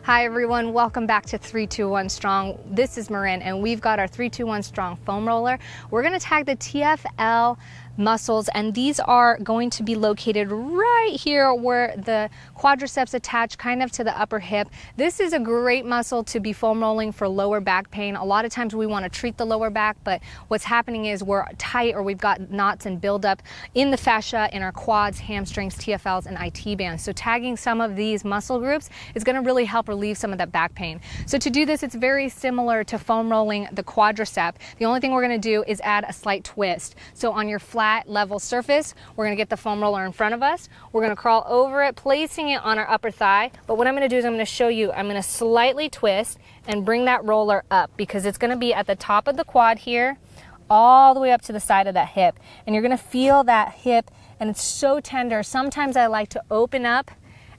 Hi everyone, welcome back to 321 Strong. This is Marin and we've got our 321 Strong foam roller. We're going to tag the TFL muscles, and these are going to be located right here where the quadriceps attach kind of to the upper hip. This is a great muscle to be foam rolling for lower back pain. A lot of times we want to treat the lower back, but what's happening is we're tight or we've got knots and buildup in the fascia in our quads, hamstrings, TFLs, and IT bands. So tagging some of these muscle groups is going to really help relieve some of that back pain. So to do this, it's very similar to foam rolling the quadricep. The only thing we're going to do is add a slight twist. So on your flat level surface, we're going to get the foam roller in front of us. We're going to crawl over it, placing it on our upper thigh. But what I'm going to do is I'm going to show you, I'm going to slightly twist and bring that roller up because it's going to be at the top of the quad here, all the way up to the side of that hip. And you're going to feel that hip, and it's so tender. Sometimes I like to open up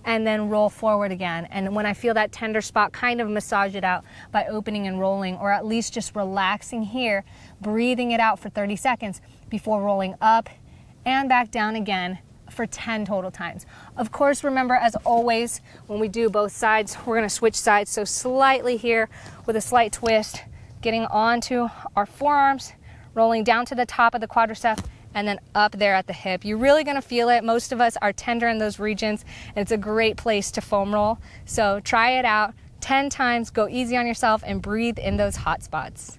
and then roll forward again. And when I feel that tender spot, kind of massage it out by opening and rolling, or at least just relaxing here, breathing it out for 30 seconds before rolling up and back down again for 10 total times. Of course, remember, as always, when we do both sides, we're gonna switch sides. So slightly here with a slight twist, getting onto our forearms, rolling down to the top of the quadricep, and then up there at the hip. You're really gonna feel it. Most of us are tender in those regions, and it's a great place to foam roll. So try it out 10 times, go easy on yourself, and breathe in those hot spots.